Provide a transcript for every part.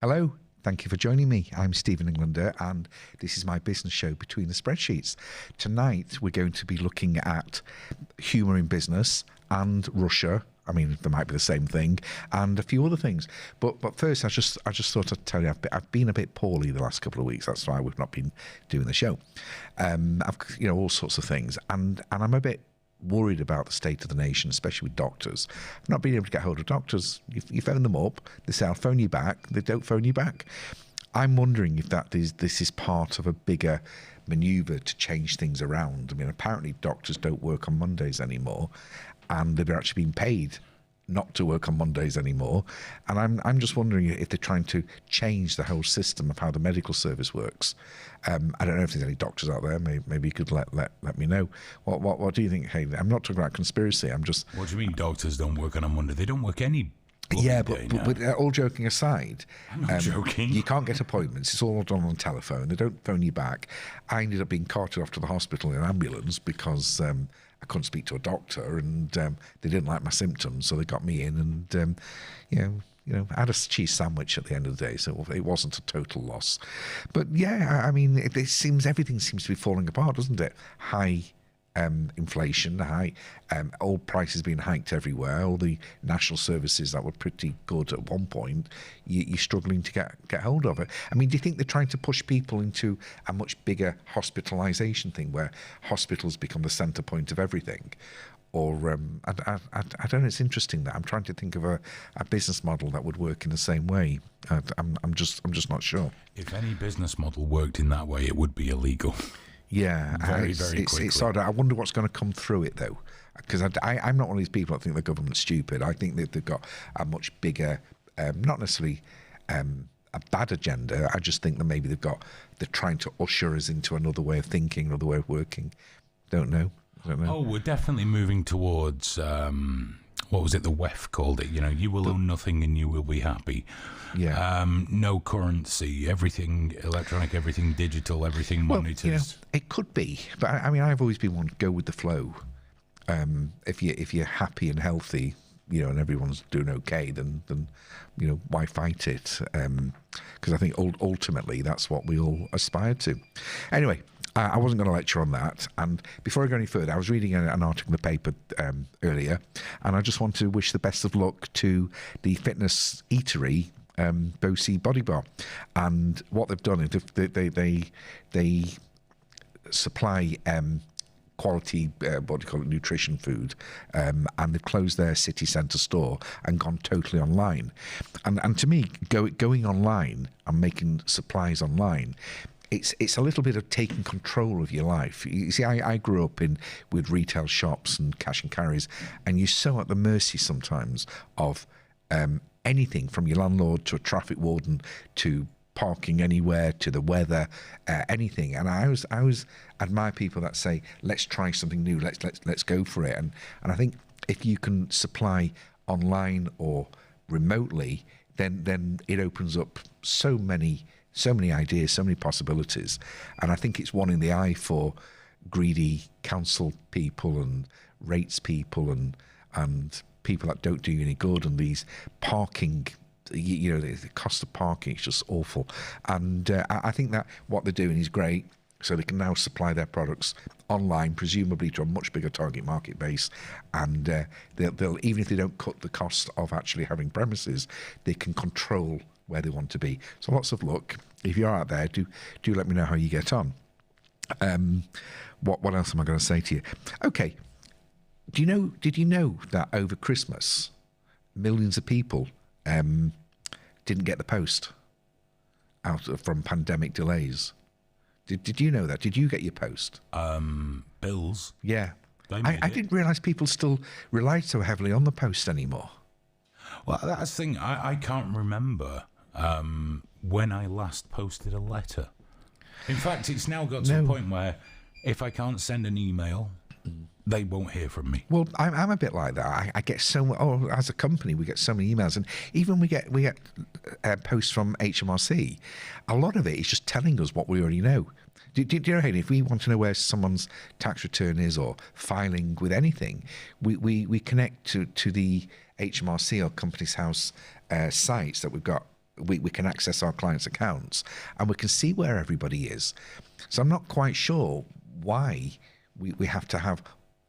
Hello, thank you for joining me. I'm Stephen Englander and this is my business show Between the Spreadsheets. Tonight we're going to be looking at humour in business and Russia. I mean, they might be the same thing, and a few other things. But first, I just thought I'd tell you, I've been a bit poorly the last couple of weeks. That's why we've not been doing the show. I've all sorts of things, and I'm a bit worried about the state of the nation, especially with doctors. I've not been able to get hold of doctors. You phone them up, they say I'll phone you back. They don't phone you back. I'm wondering if this is part of a bigger manoeuvre to change things around. I mean, apparently doctors don't work on Mondays anymore, and they've actually been paid not to work on Mondays anymore. And I'm just wondering if they're trying to change the whole system of how the medical service works. I don't know if there's any doctors out there. Maybe you could let me know. What do you think? Hey, I'm not talking about conspiracy. I'm just. What do you mean doctors don't work on a Monday? They don't work any. Yeah, but all joking aside, I'm not joking. You can't get appointments. It's all done on telephone. They don't phone you back. I ended up being carted off to the hospital in an ambulance because I couldn't speak to a doctor, and they didn't like my symptoms, so they got me in, and I had a cheese sandwich at the end of the day, so it wasn't a total loss. But yeah, I mean, everything seems to be falling apart, doesn't it? High inflation, high oil prices being hiked everywhere. All the national services that were pretty good at one point, you're struggling to get hold of it. I mean, do you think they're trying to push people into a much bigger hospitalisation thing, where hospitals become the centre point of everything? Or I don't know. It's interesting that I'm trying to think of a business model that would work in the same way. I'm just not sure. If any business model worked in that way, it would be illegal. Yeah, very quickly. It's odd. I wonder what's going to come through it, though, because I'm not one of these people that think the government's stupid. I think that they've got a much bigger, not necessarily a bad agenda. I just think that maybe they're trying to usher us into another way of thinking, another way of working. Don't know. Oh, we're definitely moving towards. What was it the WEF called it? You will own nothing and you will be happy. Yeah. No currency, everything electronic, everything digital, everything monitored. It could be, but I mean, I've always been one to go with the flow. If you're happy and healthy, and everyone's doing okay, then why fight it? Because I think ultimately that's what we all aspire to. Anyway. I wasn't going to lecture on that. And before I go any further, I was reading an article in the paper earlier, and I just want to wish the best of luck to the fitness Eatery Bosie Body Bar. And what they've done is they supply quality, nutrition food, and they've closed their city centre store and gone totally online. And to me, going online and making supplies online, it's a little bit of taking control of your life. You see, I grew up with retail shops and cash and carries, and you're so at the mercy sometimes of anything from your landlord to a traffic warden to parking anywhere to the weather, anything. And I always admire people that say, let's try something new, let's go for it. And I think if you can supply online or remotely, then it opens up so many ideas, so many possibilities. And I think it's one in the eye for greedy council people and rates people and people that don't do you any good, and these parking, the cost of parking is just awful. And I think that what they're doing is great. So they can now supply their products online, presumably to a much bigger target market base, and they'll even if they don't cut the cost of actually having premises, they can control where they want to be. So lots of luck. If you're out there, do let me know how you get on. What else am I going to say to you? Okay, did you know that over Christmas, millions of people didn't get the post from pandemic delays? Did you know that? Did you get your post? Bills. Yeah. I didn't realise people still relied so heavily on the post anymore. Well, that's the thing. I can't remember when I last posted a letter. In fact, it's now got to a point where if I can't send an email, they won't hear from me. Well, I'm a bit like that. I get so much. Oh, as a company, we get so many emails, and even we get posts from HMRC. A lot of it is just telling us what we already know. Do you know, Hayden, if we want to know where someone's tax return is or filing with anything, we connect to the HMRC or Companies House sites that we've got we can access our clients' accounts and we can see where everybody is. So I'm not quite sure why we have to have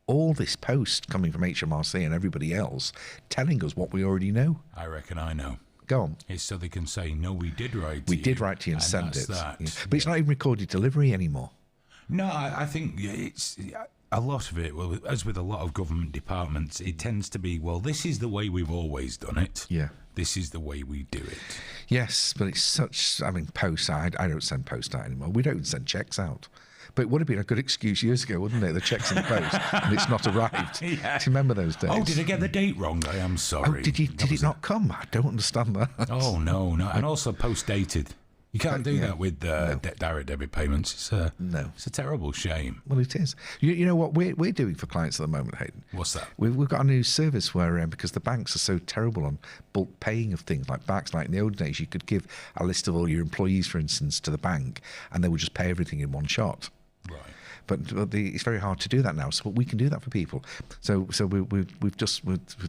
all this post coming from HMRC and everybody else telling us what we already know. I reckon I know. Go on. It's so they can say, no, we did write to you. We did write to you and send it. That. Yeah. But it's not even recorded delivery anymore. No, I think it's a lot of it, well, as with a lot of government departments, it tends to be, well, this is the way we've always done it. Yeah. This is the way we do it. Yes, but it's such, I mean, post, I don't send post out anymore. We don't even send checks out. But it would have been a good excuse years ago, wouldn't it? The checks in the post and it's not arrived. Yeah. Do you remember those days? Oh, did I get the date wrong? I am sorry. Oh, did it not come? I don't understand that. Oh, no. And also post-dated. You can't do that with direct debit payments. It's a terrible shame. Well, it is. You know what we're doing for clients at the moment, Hayden? What's that? We've got a new service where, because the banks are so terrible on bulk paying of things like backs, like in the old days, you could give a list of all your employees, for instance, to the bank, and they would just pay everything in one shot. Right. But it's very hard to do that now. So we can do that for people. So we've just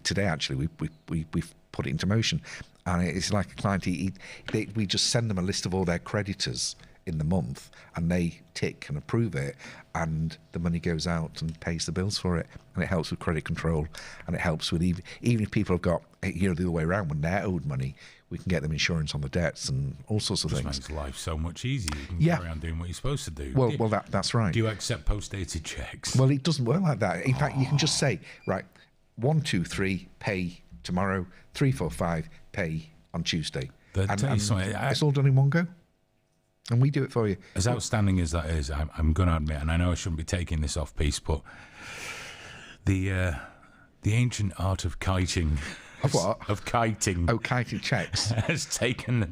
today actually we've put it into motion, and it's like a client. We just send them a list of all their creditors in the month, and they tick and approve it, and the money goes out and pays the bills for it, and it helps with credit control, and it helps with even if people have got the other way around when they're owed money. We can get them insurance on the debts and all sorts of things. It makes life so much easier. You can carry on doing what you're supposed to do. Well, that's right. Do you accept post-dated checks? Well, it doesn't work like that. In fact, you can just say, right, 1, 2, 3, pay tomorrow. 3, 4, 5, pay on Tuesday. And it's all done in one go. And we do it for you. As outstanding as that is, I'm going to admit, and I know I shouldn't be taking this off piece, but the ancient art of kiting. Of what? Of kiting. Oh, kiting checks. Has taken a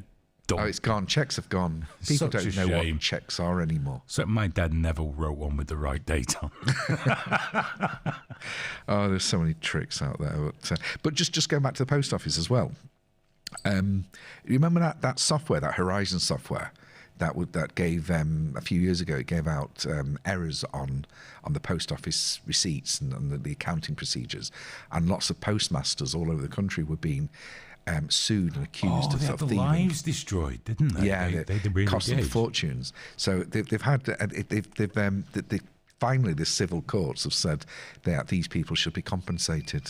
dump. Oh, it's gone. Checks have gone. People don't know what checks are anymore. So my dad never wrote one with the right date on. Oh, there's so many tricks out there. But just going back to the post office as well. You remember that software, that Horizon software? That gave a few years ago. It gave out errors on the post office receipts and the accounting procedures, and lots of postmasters all over the country were being sued and accused of had the thieving. Lives destroyed, didn't they? Yeah, they really cost them did. fortunes. So they've finally the civil courts have said that these people should be compensated.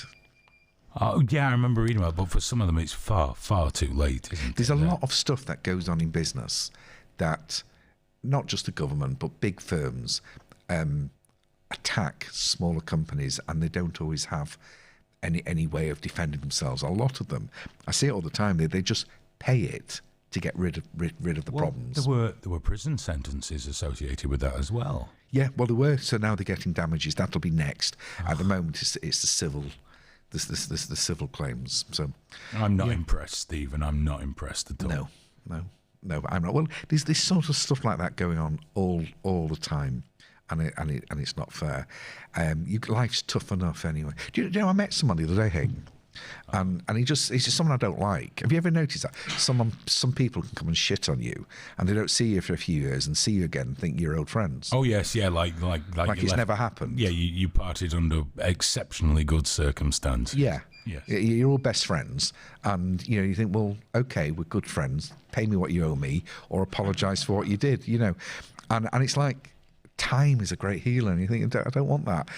Oh, yeah, I remember reading about it, but for some of them it's far, far too late, isn't There's it? a lot of stuff that goes on in business that not just the government but big firms attack smaller companies, and they don't always have any way of defending themselves. A lot of them, I see it all the time, they just pay it to get rid of the problems. There were prison sentences associated with that as well. Yeah, well, there were. So now they're getting damages. That'll be next. At the moment, it's the civil. The civil claims. So I'm not impressed, Stephen. I'm not impressed at all. No, but I'm not. Well, there's sort of stuff like that going on all the time, and it's not fair. Life's tough enough anyway. Do you know? I met someone the other day, Hayden, and he's just someone I don't like. Have you ever noticed that some people can come and shit on you, and they don't see you for a few years, and see you again and think you're old friends? Oh yes, yeah, like it's never happened. Yeah, you parted under exceptionally good circumstance. Yeah. Yes. You're all best friends, and you think, well, okay, we're good friends. Pay me what you owe me, or apologise for what you did. And it's like time is a great healer, and you think, I don't want that.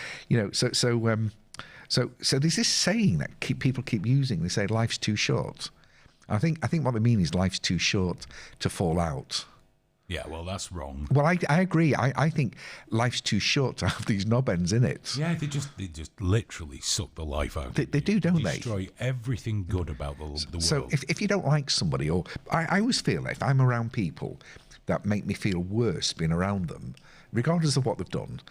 So there's this saying that people keep using. They say life's too short. I think what they mean is life's too short to fall out. Yeah, well, that's wrong. Well, I agree. I think life's too short to have these knob ends in it. Yeah, they just literally suck the life out. They do, don't they? Destroy everything good about the world. So if you don't like somebody, or I always feel if I'm around people that make me feel worse being around them, regardless of what they've done,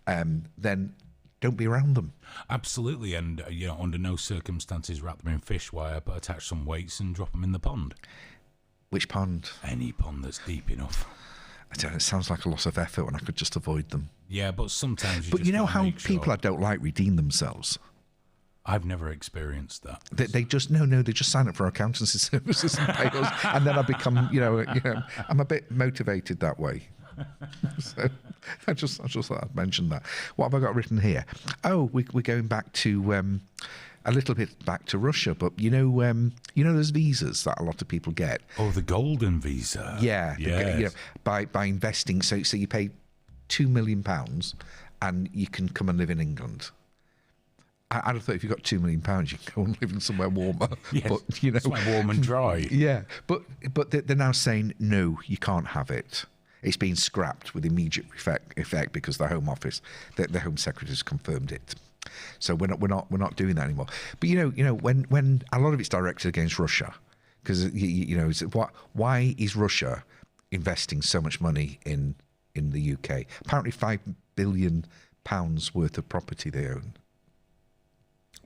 then don't be around them. Absolutely, and under no circumstances wrap them in fish wire, but attach some weights and drop them in the pond. Which pond? Any pond that's deep enough. I don't know, it sounds like a lot of effort when I could just avoid them. Yeah, but sometimes you know how people I don't like redeem themselves? I've never experienced that. They just sign up for accountancy services and pay us, and then I become, I'm a bit motivated that way. So I just thought I'd mention that. What have I got written here? Oh, we're going back to a little bit back to Russia, but those visas that a lot of people get. Oh, the golden visa. Yeah, yes. by investing. So you pay £2 million and you can come and live in England. I'd have thought if you got £2 million, you can go and live in somewhere warmer. Yes, but somewhere warm and dry. Yeah, but they're now saying no, you can't have it. It's been scrapped with immediate effect because the Home Office, the Home Secretary has confirmed it. So we're not doing that anymore. But when a lot of it's directed against Russia, because why is Russia investing so much money in the UK? Apparently £5 billion worth of property they own.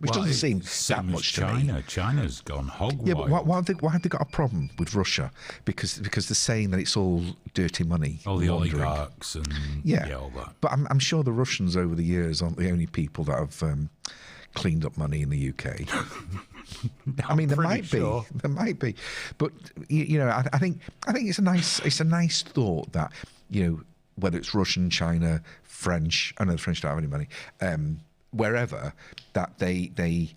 Which doesn't seem that much to me. China's gone hog wild. Yeah, but why have they got a problem with Russia? Because they're saying that it's all dirty money. All the laundering. oligarchs and all that. But I'm sure the Russians over the years aren't the only people that have cleaned up money in the UK. I mean, there might be, but I think it's a nice thought that whether it's Russian, China, French. I know the French don't have any money. Wherever that they're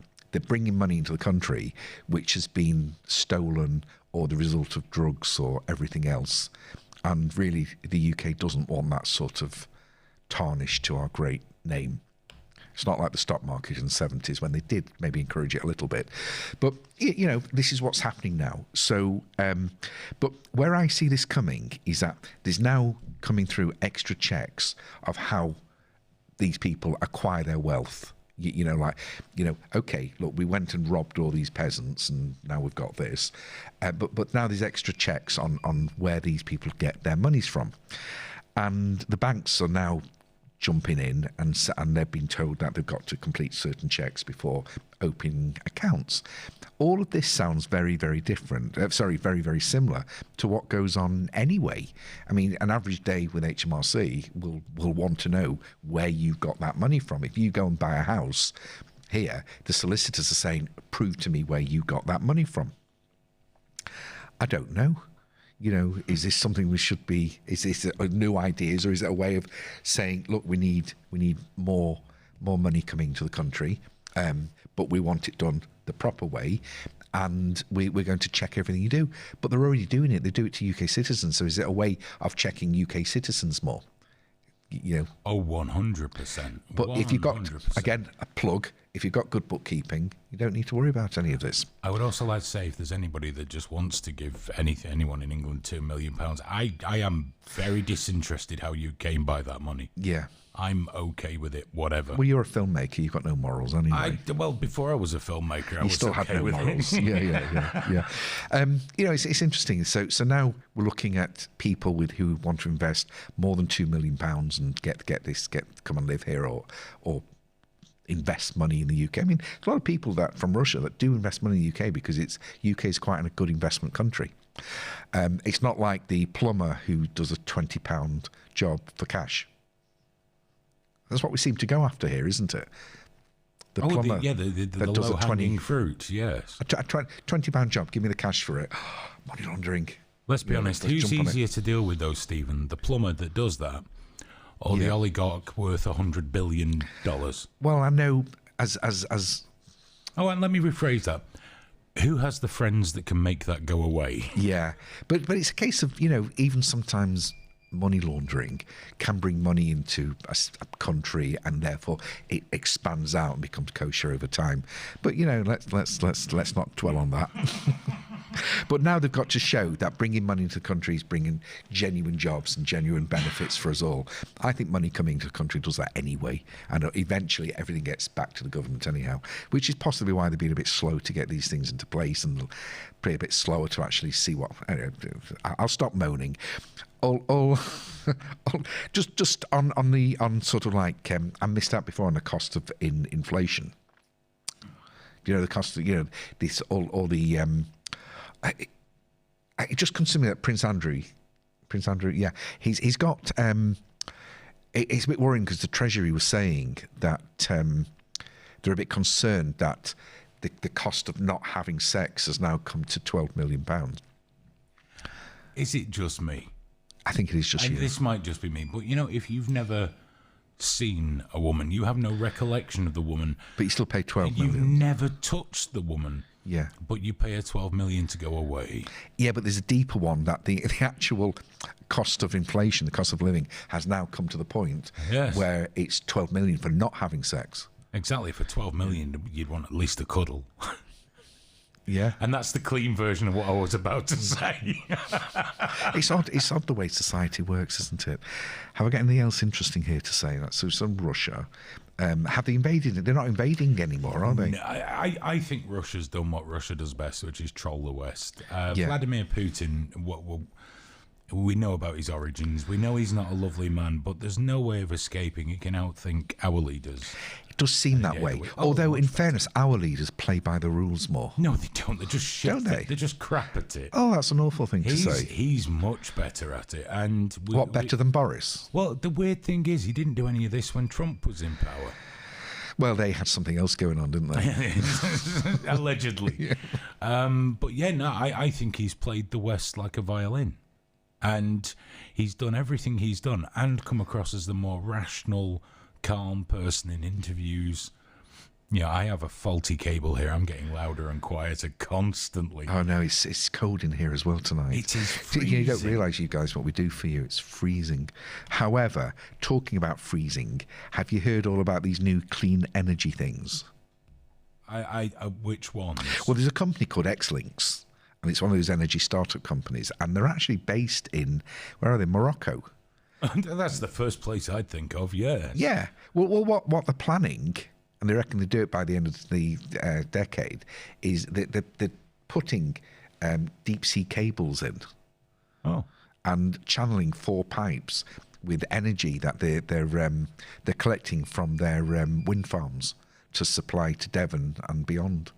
bringing money into the country which has been stolen or the result of drugs or everything else, and really the UK doesn't want that sort of tarnish to our great name. It's not like the stock market in the 70s when they did maybe encourage it a little bit, but this is what's happening now. So but where I see this coming is that there's now coming through extra checks of how these people acquire their wealth. Okay, look, we went and robbed all these peasants and now we've got this. But now there's extra checks on where these people get their monies from. And the banks are now jumping in and they've been told that they've got to complete certain checks before opening accounts. All of this sounds very, very different. Very, very similar to what goes on anyway. I mean, an average day with HMRC will want to know where you got that money from. If you go and buy a house here, the solicitors are saying, prove to me where you got that money from. I don't know. Is this something we should be? Is this new ideas, or is it a way of saying, look, we need more money coming to the country, but we want it done the proper way, and we're going to check everything you do. But they're already doing it. They do it to UK citizens. So is it a way of checking UK citizens more? Oh, 100%. But if you've got, again, a plug, if you've got good bookkeeping, you don't need to worry about any of this. I would also like to say, if there's anybody that just wants to give anyone in England £2 million, I am very disinterested how you came by that money. Yeah. I'm okay with it, whatever. Well, you're a filmmaker. You've got no morals anyway. Well, before I was a filmmaker, I was still okay had no with morals. it. Yeah. It's interesting. So now we're looking at people who want to invest more than £2 million and come and live here or invest money in the UK. I mean, there's a lot of people from Russia that do invest money in the UK because UK is quite a good investment country. It's not like the plumber who does a £20 job for cash. That's what we seem to go after here, isn't it? The plumber the low-hanging fruit, yes. A £20 job, give me the cash for it. Money laundering. Let's be honest, who's easier to deal with, though, Stephen? The plumber that does that, or the oligarch worth $100 billion? Well, I know as... Oh, and let me rephrase that. Who has the friends that can make that go away? Yeah, but it's a case of, even sometimes money laundering can bring money into a country and therefore it expands out and becomes kosher over time. But let's not dwell on that. But now they've got to show that bringing money into the country is bringing genuine jobs and genuine benefits for us all. I think money coming into the country does that anyway, and eventually everything gets back to the government anyhow, which is possibly why they've been a bit slow to get these things into place and a bit slower to actually see what... I'll stop moaning. Just on sort of like I missed out before on the cost of inflation. The cost of this all the it just comes to me that Prince Andrew, he's got it's a bit worrying because the Treasury was saying that they're a bit concerned that the cost of not having sex has now come to £12 million. Is it just me? I think it is just you. This might just be me, but if you've never seen a woman. You have no recollection of the woman. But you still pay 12 You've million. never touched the woman. Yeah. But you pay her 12 million to go away. Yeah, but there's a deeper one that the actual cost of inflation, the cost of living, has now come to the point where it's 12 million for not having sex. Exactly. For 12 million, you'd want at least a cuddle. Yeah. And that's the clean version of what I was about to say. It's odd the way society works, isn't it? Have I got anything else interesting here to say? So some Russia. Have they invaded? They're not invading anymore, are they? No, I think Russia's done what Russia does best, which is troll the West. Vladimir Putin, we know about his origins. We know he's not a lovely man, but there's no way of escaping. He can outthink our leaders. It does seem that way. Although, in fairness, our leaders play by the rules more. No, they don't. They're just shit. Don't they? They're just crap at it. Oh, that's an awful thing to say. He's much better at it. And better than Boris? Well, the weird thing is, he didn't do any of this when Trump was in power. Well, they had something else going on, didn't they? Allegedly. Yeah. But yeah, no, I think he's played the West like a violin. And he's done everything he's done and come across as the more rational, calm person in interviews. Yeah, I have a faulty cable here. I'm getting louder and quieter constantly. Oh, no, it's cold in here as well tonight. It is freezing. You don't realise, you guys, what we do for you. It's freezing. However, talking about freezing, have you heard all about these new clean energy things? Which ones? Well, there's a company called Xlinks, and it's one of those energy startup companies, and they're actually based in, where are they, Morocco? That's the first place I'd think of, yes. Yeah. Well, what they're planning, and they reckon they do it by the end of the decade, is that they're putting deep sea cables in, and channeling 4 pipes with energy that they're collecting from their wind farms to supply to Devon and beyond.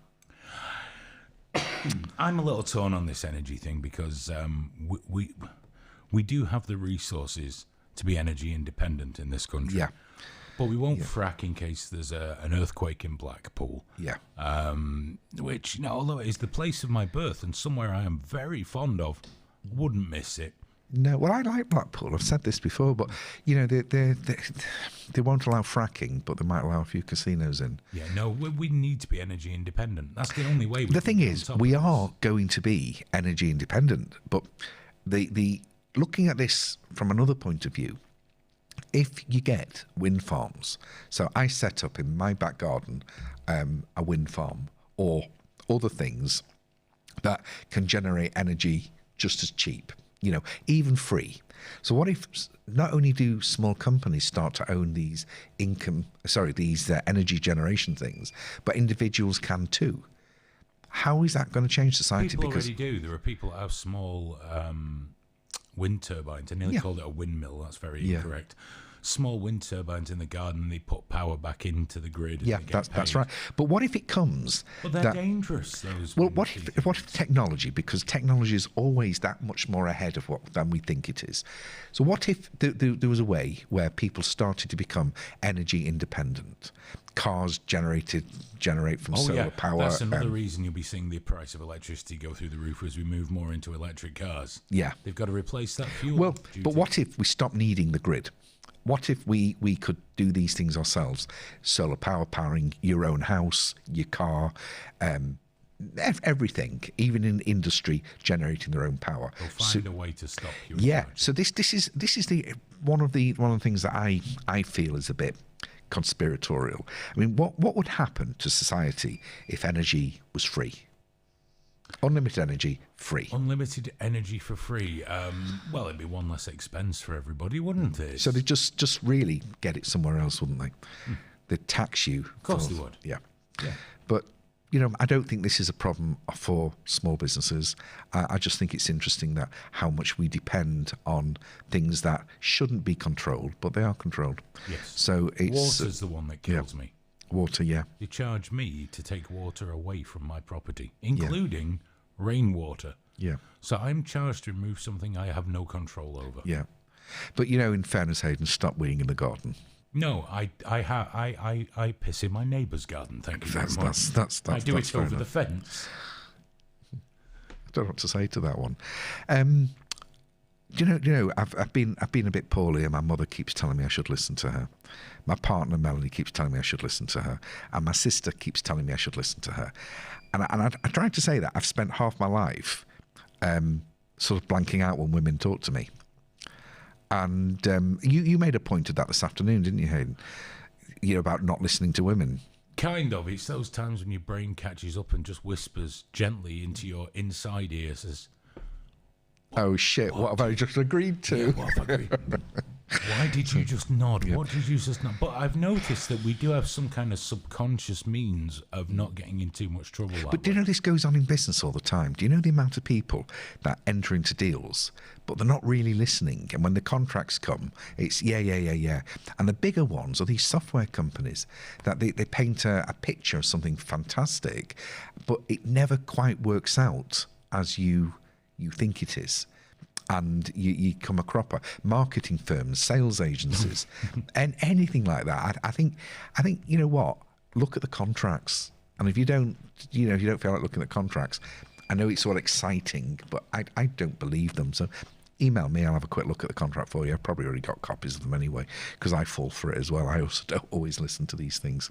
I'm a little torn on this energy thing because we do have the resources to be energy independent in this country. Yeah. But we won't frack in case there's an earthquake in Blackpool. Yeah. Which, although it is the place of my birth and somewhere I am very fond of, wouldn't miss it. No, well, I like Blackpool. I've said this before, but they won't allow fracking, but they might allow a few casinos in. Yeah, no, we need to be energy independent. That's the only way. The thing is, we are going to be energy independent, but the looking at this from another point of view, if you get wind farms, so I set up in my back garden a wind farm or other things that can generate energy just as cheap. Even free. So what if not only do small companies start to own these energy generation things, but individuals can too? How is that going to change society? People already do. There are people that have small wind turbines. I nearly called it a windmill. That's very incorrect. Small wind turbines in the garden. They put power back into the grid. Yeah, that's right. But what if it comes? Well, they're dangerous. Those. Well, what if technology? Because technology is always that much more ahead of than we think it is. So what if there was a way where people started to become energy independent? Cars generate from solar power. That's another reason you'll be seeing the price of electricity go through the roof as we move more into electric cars. Yeah, they've got to replace that fuel. Well, but what if we stop needing the grid? What if we could do these things ourselves? Solar power powering your own house, your car, everything, even in industry generating their own power. They'll find a way to stop you. Yeah. So this is the one of the things that I feel is a bit conspiratorial. I mean, what would happen to society if energy was free? Unlimited energy, free. Unlimited energy for free. Well, it'd be one less expense for everybody, wouldn't it? So they'd just really get it somewhere else, wouldn't they? They'd tax you. Of course they would. Yeah. But, I don't think this is a problem for small businesses. I just think it's interesting that how much we depend on things that shouldn't be controlled, but they are controlled. Yes. So it's water's the one that kills me. Water, yeah. You charge me to take water away from my property, including rainwater. Yeah. So I'm charged to remove something I have no control over. Yeah. But in fairness, Hayden, stop weeing in the garden. No, I piss in my neighbour's garden. Thank you very much. I do it over the fence. I don't know what to say to that one. I've been a bit poorly, and my mother keeps telling me I should listen to her. My partner Melanie keeps telling me I should listen to her, and my sister keeps telling me I should listen to her. And I tried to say that I've spent half my life sort of blanking out when women talk to me. And you made a point of that this afternoon, didn't you, Hayden? About not listening to women. Kind of. It's those times when your brain catches up and just whispers gently into your inside ear, says, "Oh shit! What have I just agreed to?" Yeah, what have I agreed? Why did you just nod? Yeah. What did you just nod? But I've noticed that we do have some kind of subconscious means of not getting in too much trouble. But do you know this goes on in business all the time? Do you know the amount of people that enter into deals, but they're not really listening? And when the contracts come, it's yeah. And the bigger ones are these software companies that they paint a picture of something fantastic, but it never quite works out as you think it is. And you come a cropper. Marketing firms, sales agencies, and anything like that. I think you know what? Look at the contracts, and if you don't feel like looking at contracts, I know it's all exciting, but I don't believe them. So email me. I'll have a quick look at the contract for you. I've probably already got copies of them anyway, because I fall for it as well. I also don't always listen to these things.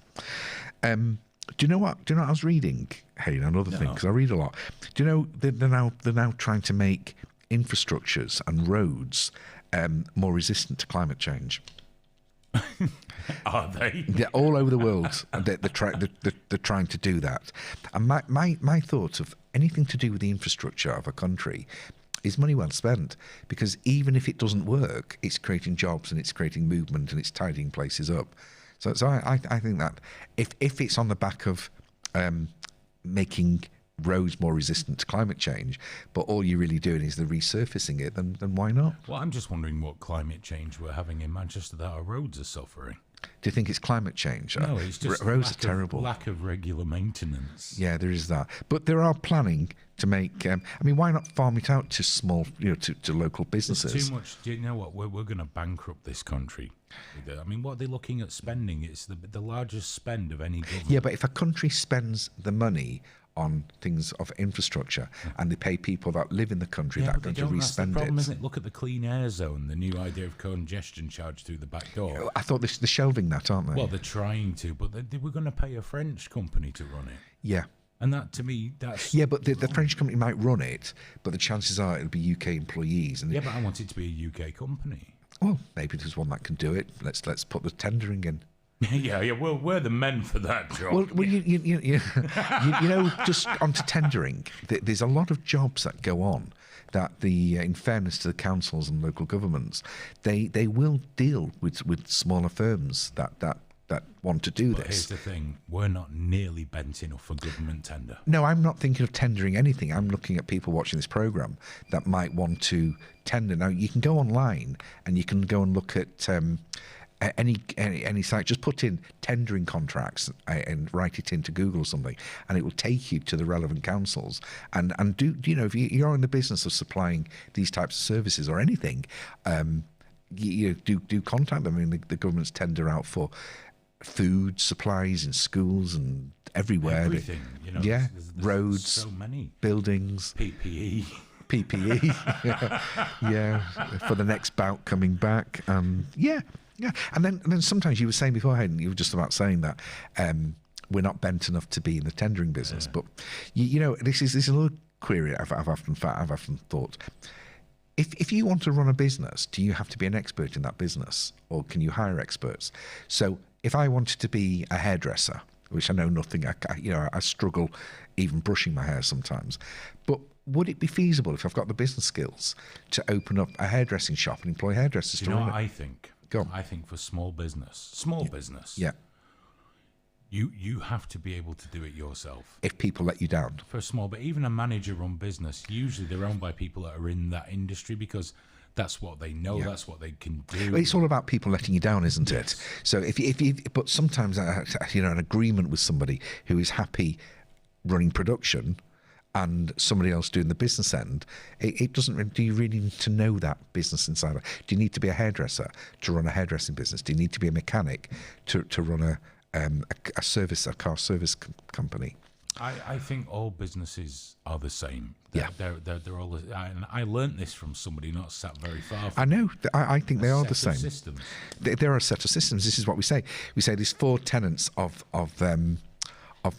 Do you know what I was reading? Hey, another thing, because I read a lot. Do you know they're now trying to make infrastructures and roads more resistant to climate change? Are they? Yeah, all over the world. They're trying to do that. And my thought of anything to do with the infrastructure of a country is money well spent, because even if it doesn't work, it's creating jobs and it's creating movement and it's tidying places up. So I think that if it's on the back of making roads more resistant to climate change, but all you're really doing is the resurfacing it, then why not? Well, I'm just wondering what climate change we're having in Manchester that our roads are suffering. Do you think it's climate change? No, it's just roads are terrible. Lack of regular maintenance. Yeah, there is that. But there are planning to make. Why not farm it out to small, to local businesses? There's too much. Do you know what? We're going to bankrupt this country. What are they looking at spending? It's the largest spend of any government. Yeah, but if a country spends the money on things of infrastructure and they pay people that live in the country that are going to That's the respend problem, it. Isn't it? Look at the clean air zone, the new idea of congestion charge through the back door. I thought they're shelving that, aren't they? Well, they're trying to, but they were going to pay a French company to run it. Yeah. And that, to me, that's... Yeah, but the French company might run it, but the chances are it'll be UK employees. Yeah, but I want it to be a UK company. Well, maybe there's one that can do it. Let's put the tendering in. Yeah. Well, we're the men for that job. Well, just onto tendering. There's a lot of jobs that go on that in fairness to the councils and local governments, they will deal with smaller firms that want to do but this. Here's the thing: we're not nearly bent enough for government tender. No, I'm not thinking of tendering anything. I'm looking at people watching this programme that might want to tender. Now, you can go online and you can go and look at any site. Just put in tendering contracts and write it into Google or something, and it will take you to the relevant councils. And do if you're in the business of supplying these types of services or anything, do contact them. I mean, the government's tender out for food supplies in schools and everywhere. Everything, there's roads, so many buildings, PPE, yeah, for the next bout coming back, yeah. And then sometimes you were saying before, Hayden, you were just about saying that we're not bent enough to be in the tendering business. But this is a little query I've often thought. If you want to run a business, do you have to be an expert in that business, or can you hire experts? So if I wanted to be a hairdresser, which I know nothing, I struggle even brushing my hair sometimes, but would it be feasible if I've got the business skills to open up a hairdressing shop and employ hairdressers to run it? You know what I think? Go on. I think for small business, yeah, you have to be able to do it yourself. If people let you down. For a small, but even a manager-run business, usually they're owned by people that are in that industry because that's what they know, that's what they can do. Well, it's all about people letting you down, isn't it? So if but sometimes an agreement with somebody who is happy running production and somebody else doing the business end, it doesn't. Do you really need to know that business inside? Do you need to be a hairdresser to run a hairdressing business? Do you need to be a mechanic to run a car service company? I think all businesses are the same. Yeah. They're all. And I learnt this from somebody not sat very far from I know. I think they are the set of same. systems. There are a set of systems. This is what we say. We say there's 4 tenets of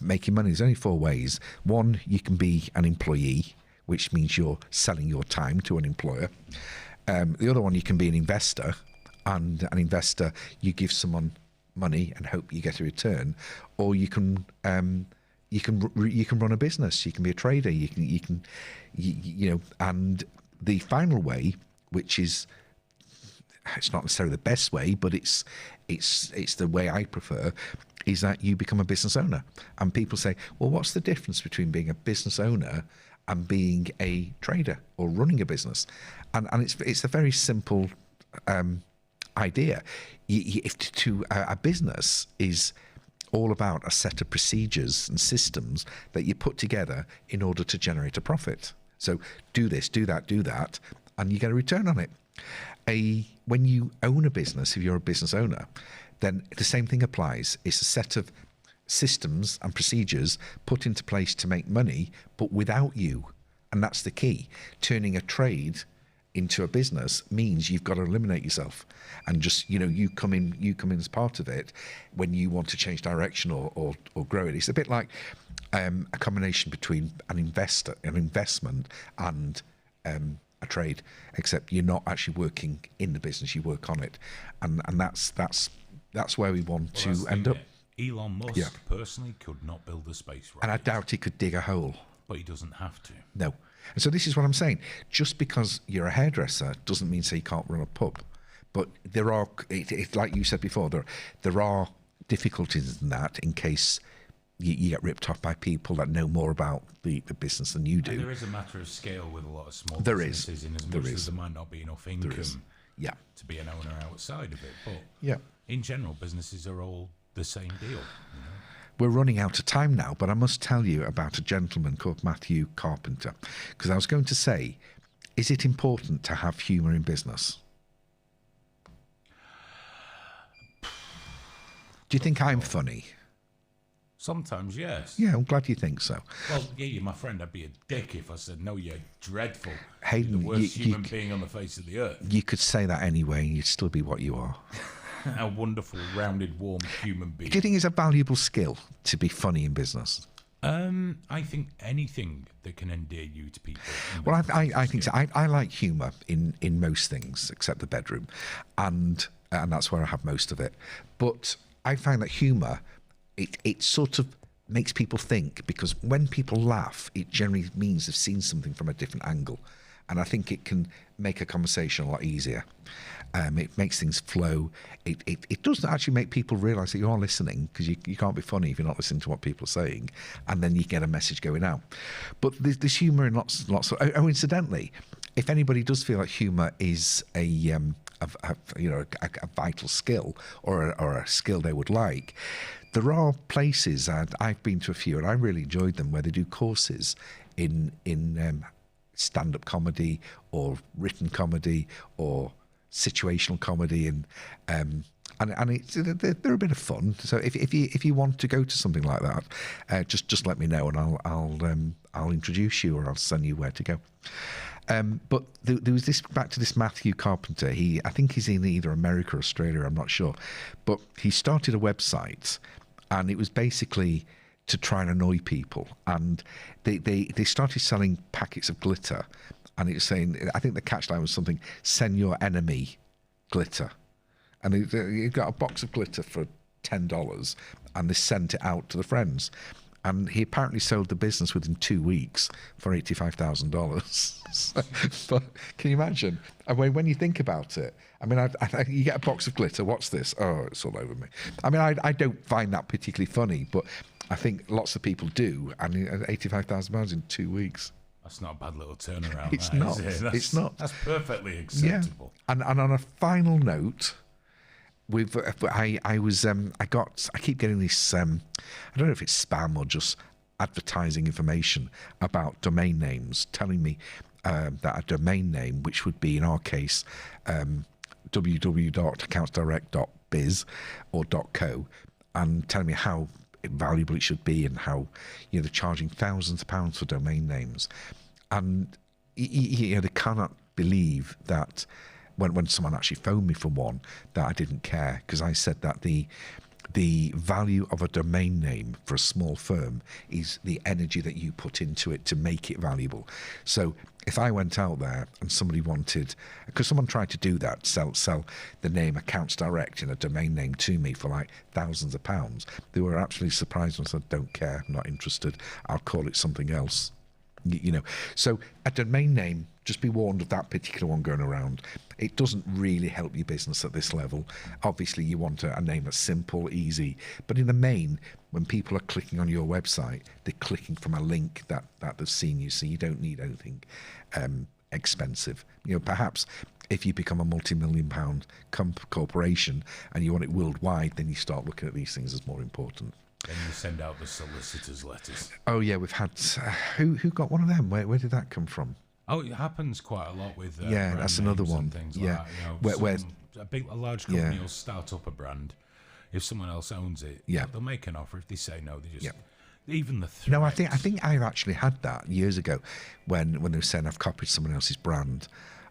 making money. There's only 4 ways. One, you can be an employee, which means you're selling your time to an employer. The other one, you can be an investor, and an investor, you give someone money and hope you get a return, or you can run a business. You can be a trader. You can, and the final way, which is, it's not necessarily the best way, but it's the way I prefer, is that you become a business owner. And people say, well, what's the difference between being a business owner and being a trader or running a business? And it's a very simple idea. A business is all about a set of procedures and systems that you put together in order to generate a profit. So do this, do that, and you get a return on it. When you own a business, if you're a business owner, then the same thing applies. It's a set of systems and procedures put into place to make money, but without you. And that's the key. Turning a trade into a business means you've got to eliminate yourself, and just you come in as part of it when you want to change direction or grow it. It's a bit like a combination between an investment and a trade, except you're not actually working in the business, you work on it, and that's where we want to end up. Elon Musk personally could not build a space rocket, and I doubt he could dig a hole. But he doesn't have to. No. And so this is what I'm saying. Just because you're a hairdresser doesn't mean say you can't run a pub. But there are, like you said before, there are difficulties in that in case you get ripped off by people that know more about the business than you do. And there is a matter of scale with a lot of small businesses, in as much as there might not be enough income to be an owner outside of it. But in general, businesses are all the same deal. We're running out of time now, but I must tell you about a gentleman called Matthew Carpenter, because I was going to say, is it important to have humour in business? Do you think I'm funny? Sometimes, yes. Yeah, I'm glad you think so. Well, yeah, you're my friend. I'd be a dick if I said, no, you're dreadful. Hayden, you're the worst human being on the face of the earth. You could say that anyway, and you'd still be what you are. A wonderful, rounded, warm human being. Do you think it's a valuable skill to be funny in business? I think anything that can endear you to people. Well, I think so. I like humour in most things except the bedroom, and that's where I have most of it. But I find that humour, it sort of makes people think, because when people laugh, it generally means they've seen something from a different angle, and I think it can make a conversation a lot easier. It makes things flow. It doesn't actually make people realise that you are listening, because you can't be funny if you're not listening to what people are saying, and then you get a message going out. But there's humour in lots of. Oh, incidentally, if anybody does feel like humour is a vital skill or a skill they would like, there are places, and I've been to a few, and I really enjoyed them, where they do courses in stand-up comedy or written comedy or situational comedy, and they're a bit of fun. So if you want to go to something like that, just let me know, and I'll introduce you, or I'll send you where to go. But there was this, back to this Matthew Carpenter. I think he's in either America or Australia, I'm not sure, but he started a website, and it was basically to try and annoy people, and they started selling packets of glitter. And it was saying, I think the catchline was something, send your enemy glitter. And he got a box of glitter for $10, and they sent it out to the friends. And he apparently sold the business within 2 weeks for $85,000. But can you imagine? I mean, when you think about it, I mean, you get a box of glitter, what's this? Oh, it's all over me. I mean, I don't find that particularly funny, but I think lots of people do. And £85,000 in 2 weeks. That's not a bad little turnaround. It's not. It's not. That's perfectly acceptable. Yeah. And on a final note, I keep getting this. I don't know if it's spam or just advertising information about domain names, telling me that a domain name, which would be in our case www.accountsdirect.biz or .co, and telling me how valuable it should be, and how they're charging thousands of pounds for domain names, and they cannot believe that when someone actually phoned me for one, that I didn't care, because I said that the value of a domain name for a small firm is the energy that you put into it to make it valuable. So if I went out there and somebody wanted, because someone tried to do that, sell the name Accounts Direct in a domain name to me for like thousands of pounds, they were absolutely surprised and said, don't care, I'm not interested, I'll call it something else. So a domain name, just be warned of that particular one going around. It doesn't really help your business at this level. Obviously, you want a name that's simple, easy. But in the main, when people are clicking on your website, they're clicking from a link that they've seen you. So you don't need anything expensive. Perhaps if you become a multi-million-pound corporation and you want it worldwide, then you start looking at these things as more important. And you send out the solicitors' letters. Oh yeah, we've had who got one of them? Where did that come from? Oh, it happens quite a lot with that's another one. Things yeah, like that, a large company will start up a brand. If someone else owns it, they'll make an offer. If they say no, they just even the threat. No, I think I've actually had that years ago when they were saying I've copied someone else's brand,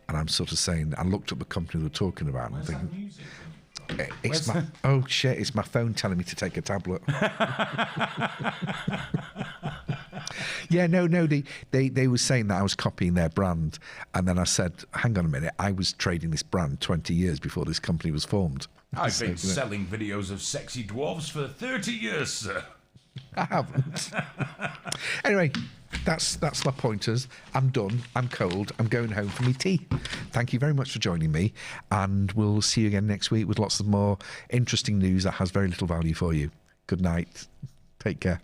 and I'm sort of saying I looked up the company they were talking about and I'm thinking, it's my phone telling me to take a tablet. They were saying that I was copying their brand, and then I said, hang on a minute, I was trading this brand 20 years before this company was formed. I've been selling videos of sexy dwarves for 30 years, sir. I haven't. Anyway, that's my pointers. I'm done. I'm cold. I'm going home for my tea. Thank you very much for joining me, and we'll see you again next week with lots of more interesting news that has very little value for you. Good night. Take care.